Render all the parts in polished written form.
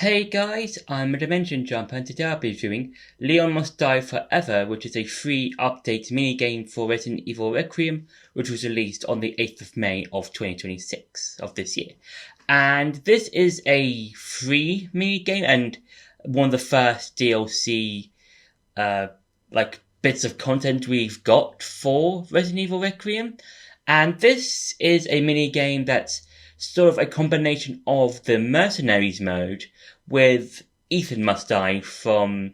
Hey guys, I'm a Dimension Jumper and today I'll be reviewing Leon Must Die Forever, which is a free update minigame for Resident Evil Requiem, which was released on the 8th of May of 2026 of this year. And this is a free minigame and one of the first DLC, bits of content we've got for Resident Evil Requiem. And this is a minigame that's sort of a combination of the Mercenaries mode with Ethan Must Die from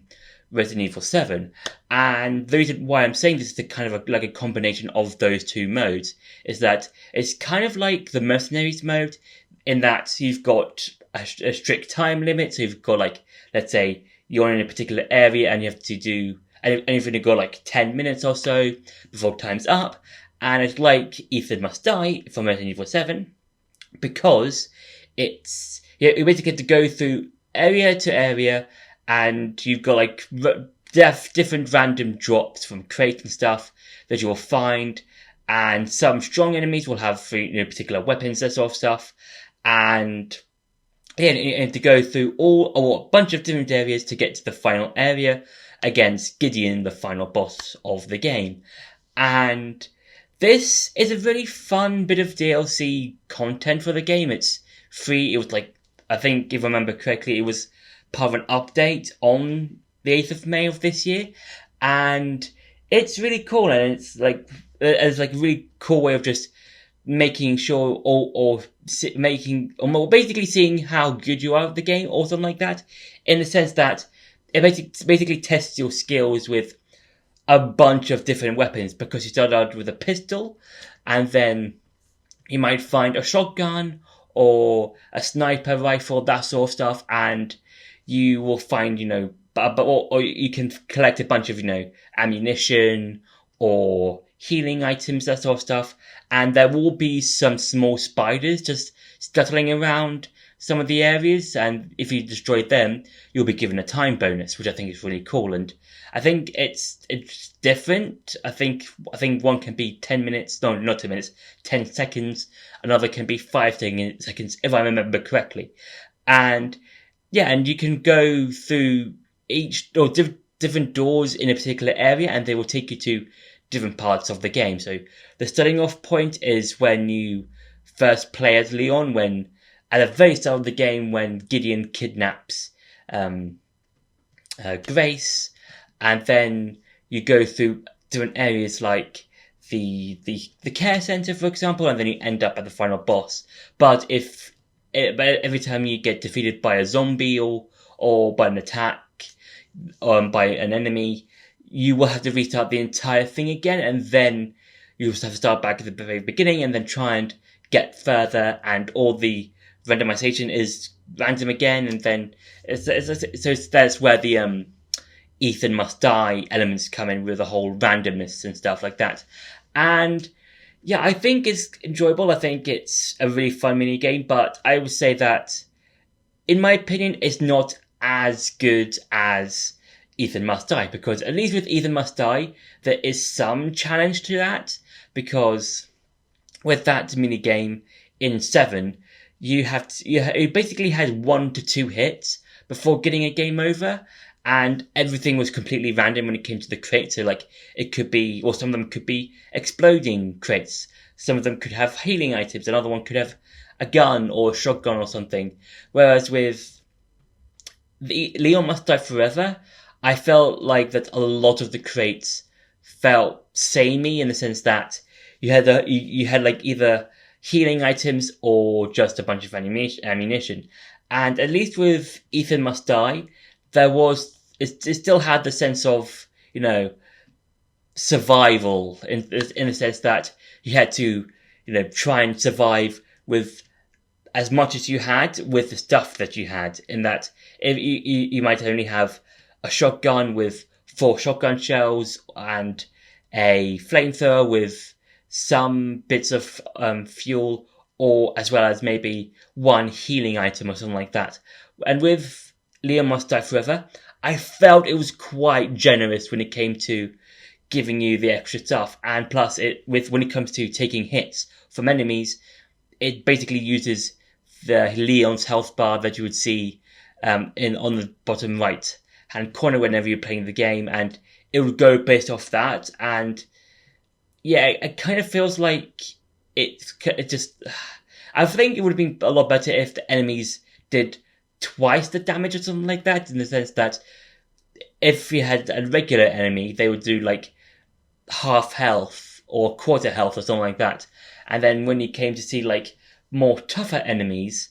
Resident Evil 7. And the reason why I'm saying this is like a combination of those two modes is that it's kind of like the Mercenaries mode in that you've got a strict time limit. So you've got let's say you're in a particular area and you have to do, and you've only got 10 minutes or so before time's up. And it's like Ethan Must Die from Resident Evil 7 because you basically get to go through area to area and you've got different random drops from crates and stuff that you'll find, and some strong enemies will have particular weapons, that sort of stuff, and to go through a bunch of different areas to get to the final area against Gideon, the final boss of the game. And this is a really fun bit of DLC content for the game. It's free. It was I think if I remember correctly, it was part of an update on the 8th of May of this year. And it's really cool. And it's a really cool way of just making sure basically seeing how good you are at the game or something like that. In the sense that it basically tests your skills with a bunch of different weapons, because you start out with a pistol and then you might find a shotgun or a sniper rifle, that sort of stuff, and you will find, or you can collect a bunch of, ammunition or healing items, that sort of stuff, and there will be some small spiders just scuttling around some of the areas, and if you destroy them, you'll be given a time bonus, which I think is really cool. And I think it's different. I think one can be 10 minutes, no, not 10 minutes, 10 seconds. Another can be 5 seconds, if I remember correctly. And you can go through different doors in a particular area, and they will take you to different parts of the game. So the starting off point is when you first play as Leon, at the very start of the game, when Gideon kidnaps Grace, and then you go through different areas like the care center, for example, and then you end up at the final boss. But every time you get defeated by a zombie or by an attack, by an enemy, you will have to restart the entire thing again, and then you just have to start back at the very beginning and then try and get further, and all the randomization is random again, and then that's where the Ethan Must Die elements come in with the whole randomness and stuff like that. And I think it's enjoyable. I think it's a really fun mini game, but I would say that, in my opinion, it's not as good as Ethan Must Die, because at least with Ethan Must Die, there is some challenge to that, because with that mini game in 7, it basically had 1 to 2 hits before getting a game over, and everything was completely random when it came to the crates. So it could be, or some of them could be exploding crates. Some of them could have healing items. Another one could have a gun or a shotgun or something. Whereas with the Leon Must Die Forever, I felt like that a lot of the crates felt samey, in the sense that you had either healing items or just a bunch of ammunition. And at least with Ethan Must Die, it still had the sense of, survival in the sense that you had to, try and survive with as much as you had with the stuff that you had, in that if you might only have a shotgun with 4 shotgun shells and a flamethrower with some bits of fuel, or as well as maybe 1 healing item or something like that. And with Leon Must Die Forever, I felt it was quite generous when it came to giving you the extra stuff. And plus, when it comes to taking hits from enemies, it basically uses the Leon's health bar that you would see in on the bottom right hand corner whenever you're playing the game, and it would go based off that. And yeah, it kind of feels like it just. I think it would have been a lot better if the enemies did twice the damage or something like that, in the sense that if you had a regular enemy, they would do like half health or quarter health or something like that. And then when you came to see like more tougher enemies,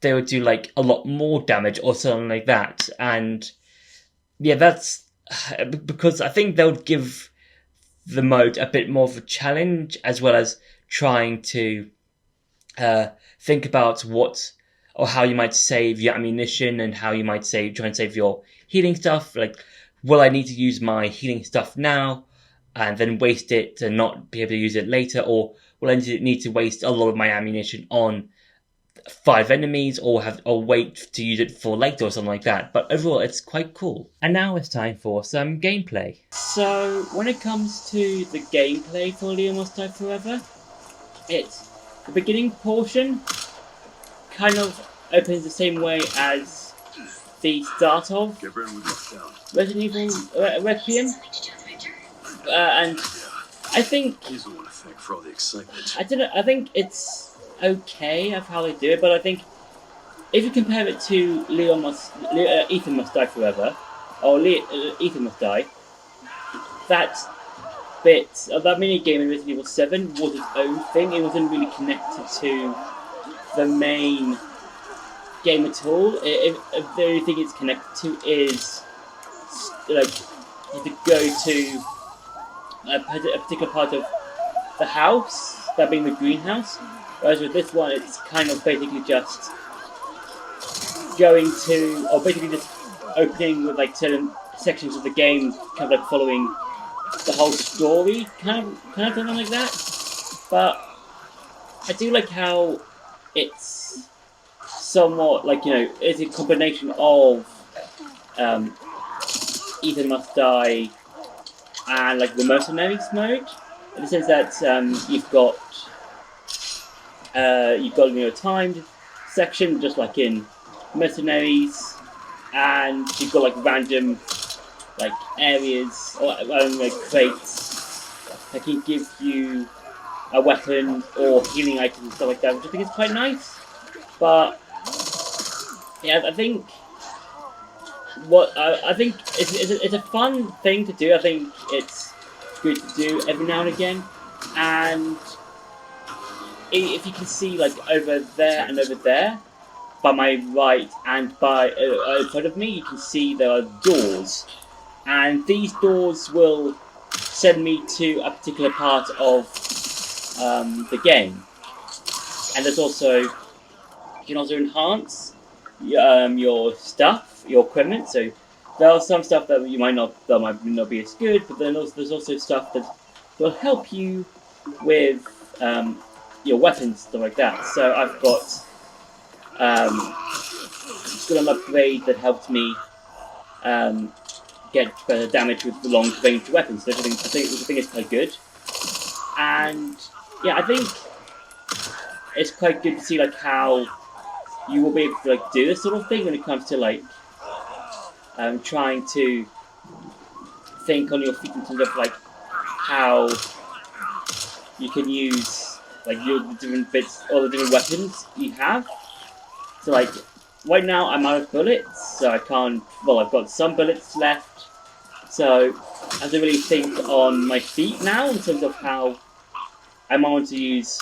they would do like a lot more damage or something like that. And yeah, that's because I think they would give the mode a bit more of a challenge, as well as trying to think about what or how you might save your ammunition and how you might try and save your healing stuff. Like, will I need to use my healing stuff now and then waste it and not be able to use it later, or will I need to waste a lot of my ammunition on 5 enemies, or wait to use it for later or something like that. But overall, it's quite cool. And now it's time for some gameplay. So when it comes to the gameplay for Leo Must Die Forever, it's the beginning portion kind of opens the same way as the start of Resident Evil Requiem, and I think He's the one to thank for all the excitement. I think it's okay of how they do it, but I think if you compare it to Ethan Must Die Forever, or Ethan Must Die, that bit of that mini game in Resident Evil 7 was its own thing. It wasn't really connected to the main game at all. If the only thing it's connected to is like you to go to a particular part of the house, that being the greenhouse. Whereas with this one, it's kind of basically just going to, or basically just opening with like certain sections of the game, kind of like following the whole story, kind of something like that. But I do like how it's somewhat like, you know, it's a combination of Ethan Must Die and like the Mercenaries mode, in the sense that you've got a timed section just like in Mercenaries, and you've got like random like areas or like crates that can give you a weapon or healing items and stuff like that, which I think is quite nice. But yeah, I think it's a fun thing to do. I think it's good to do every now and again, and if you can see like over there and over there, by my right and by in front of me, you can see there are doors, and these doors will send me to a particular part of the game. And there's also, you can also enhance your stuff, your equipment. So there are some stuff that might not be as good, but then there's also stuff that will help you with your weapons, stuff like that. So I've got an upgrade that helped me get better damage with the long-range weapons, which I think is quite good. And yeah, I think it's quite good to see like how you will be able to like do this sort of thing when it comes to like trying to think on your feet in terms of like how you can use like your different bits, all the different weapons you have. So like right now I'm out of bullets, so I can't. Well, I've got some bullets left, so I have to really think on my feet now in terms of how I might want to use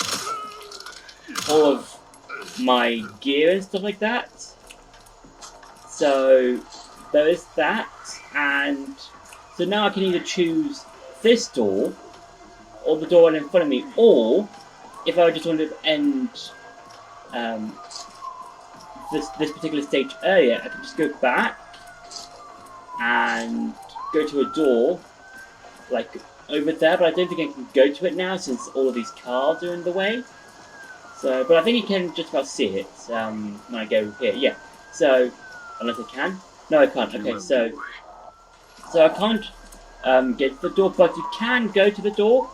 all of my gear and stuff like that. So there is that, and so now I can either choose this door or the door in front of me, or if I just wanted to end this particular stage earlier, I can just go back and go to a door like over there, but I don't think I can go to it now since all of these cars are in the way. So, but I think you can just about see it when I go here. Yeah. So, unless I can. No, I can't. Okay, so I can't get to the door, but you can go to the door,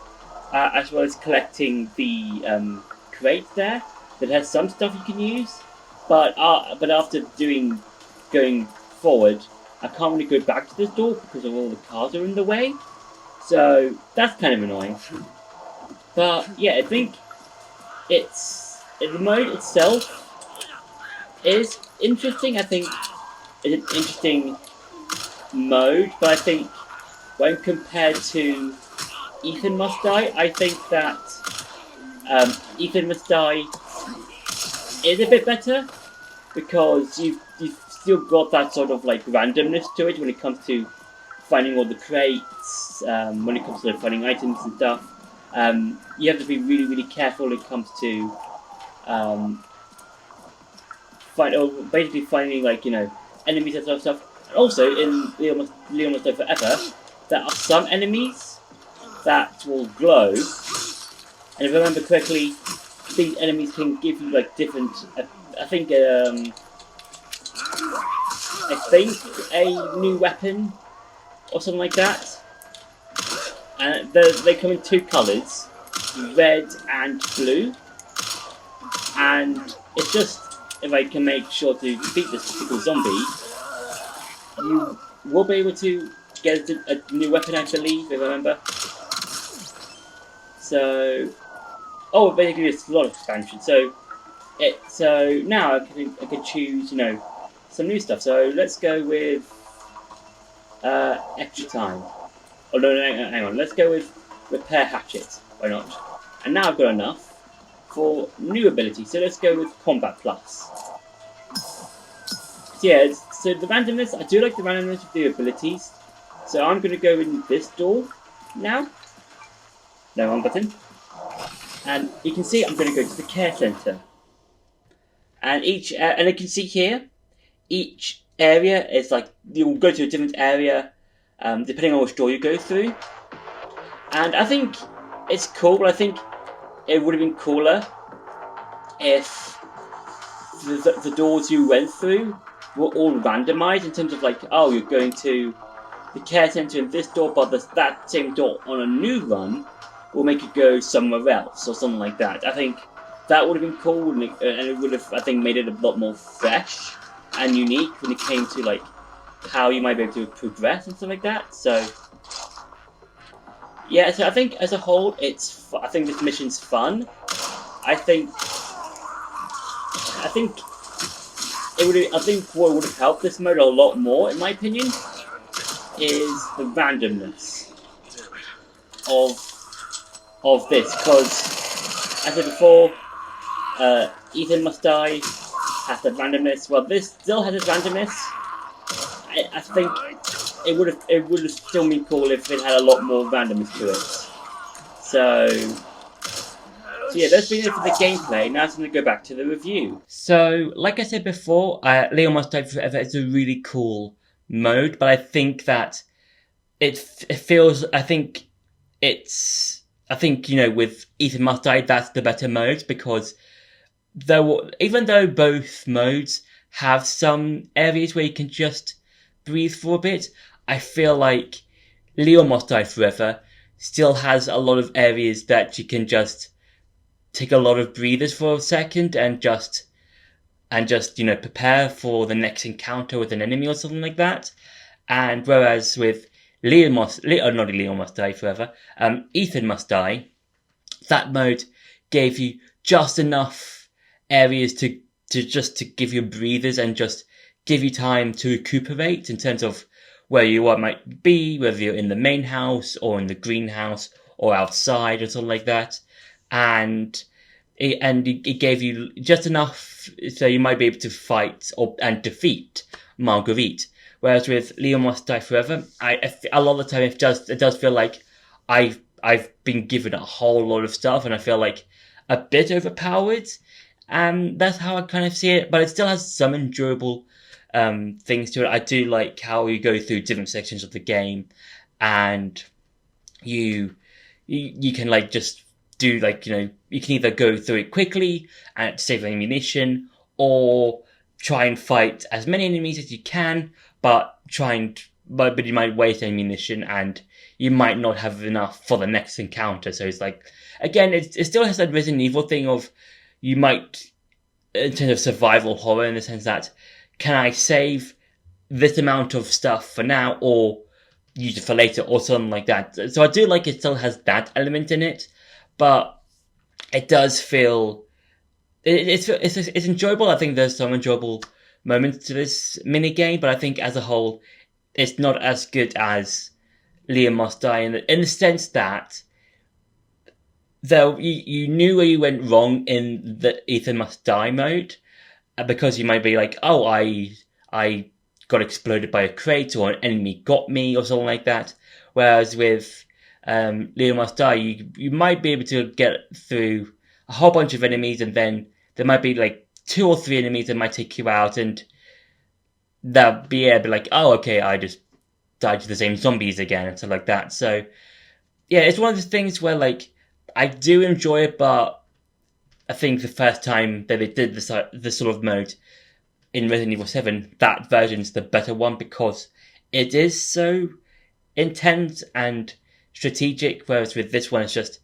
as well as collecting the crate there that has some stuff you can use. But after doing going forward, I can't really go back to this door because of all the cars are in the way. So that's kind of annoying. But yeah, I think the mode itself is interesting. I think it's an interesting mode, but I think when compared to Ethan Must Die, I think that Ethan Must Die is a bit better because you've still got that sort of like randomness to it when it comes to finding all the crates, when it comes to like, finding items and stuff. You have to be really, really careful when it comes to basically finding like enemies and sort of stuff. And also in Leon Must Die Forever, there are some enemies that will glow, and if I remember correctly, these enemies can give you like different. I think a new weapon or something like that. And they come in two colours, red and blue. And it's just, if I can make sure to defeat this particular zombie, you will be able to get a new weapon, I believe, if I remember. So, basically it's a lot of expansion. So now I can choose, some new stuff. So let's go with extra time. Oh no, hang on. Let's go with repair hatchet. Why not? And now I've got enough for new ability. So let's go with combat plus. So yeah, so the randomness. I do like the randomness of the abilities. So I'm going to go in this door now. No, wrong button. And you can see I'm going to go to the care center. And and you can see here, each area is like you'll go to a different area, depending on which door you go through. And I think it's cool, but I think it would have been cooler if the doors you went through were all randomized in terms of like, oh, you're going to the care center in this door, but that same door on a new run will make you go somewhere else or something like that. I think that would have been cool, and it would have, I think, made it a lot more fresh and unique when it came to like how you might be able to progress and stuff like that. So yeah, so I think as a whole, I think this mission's fun. I think what would have helped this mode a lot more, in my opinion, is the randomness of this, because as I said before, Ethan Must Die has that randomness. Well, this still has its randomness. I think it would have still been cool if it had a lot more randomness to it. So yeah, that's been it for the gameplay. Now it's going to go back to the review. So, like I said before, Leon Must Die Forever is a really cool mode, but I think that it feels. I think with Ethan Must Die, that's the better mode, because even though both modes have some areas where you can just breathe for a bit, I feel like Leon Must Die Forever still has a lot of areas that you can just take a lot of breathers for a second and just prepare for the next encounter with an enemy or something like that. And whereas with Ethan Must Die, that mode gave you just enough areas to give you breathers and just give you time to recuperate in terms of where you might be, whether you're in the main house or in the greenhouse or outside or something like that. And it gave you just enough so you might be able to fight and defeat Marguerite. Whereas with Leon Must Die Forever, a lot of the time it does feel like I've been given a whole lot of stuff, and I feel like a bit overpowered. And that's how I kind of see it, but it still has some enjoyable things to it. I do like how you go through different sections of the game, and you can like just do like, you can either go through it quickly and save ammunition, or try and fight as many enemies as you can, but you might waste ammunition and you might not have enough for the next encounter. So it's like, again, it still has that Resident Evil thing of, you might, in terms of survival horror, in the sense that, can I save this amount of stuff for now, or use it for later, or something like that. So I do like it still has that element in it, but it does feel it's enjoyable. I think there's some enjoyable moments to this mini game, but I think as a whole, it's not as good as Liam Must Die in the sense that though you knew where you went wrong in the Ethan Must Die mode, because you might be like, oh, I got exploded by a crate, or an enemy got me, or something like that. Whereas with Liam Must Die, you might be able to get through a whole bunch of enemies, and then there might be like 2 or 3 enemies that might take you out, and that'll be able to be like, oh, okay, I just died to the same zombies again, and stuff like that. So yeah, it's one of those things where like I do enjoy it, but I think the first time that they did this sort of mode in Resident Evil 7, that version's the better one because it is so intense and strategic, whereas with this one it's just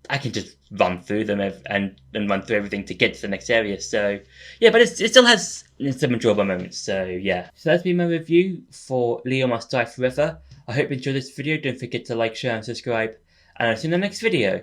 I can just run through them and run through everything to get to the next area. So yeah, but it still has some enjoyable moments. So yeah, so that's been my review for Leo Must Die Forever. I hope you enjoyed this video. Don't forget to like, share and subscribe, and I'll see you in the next video.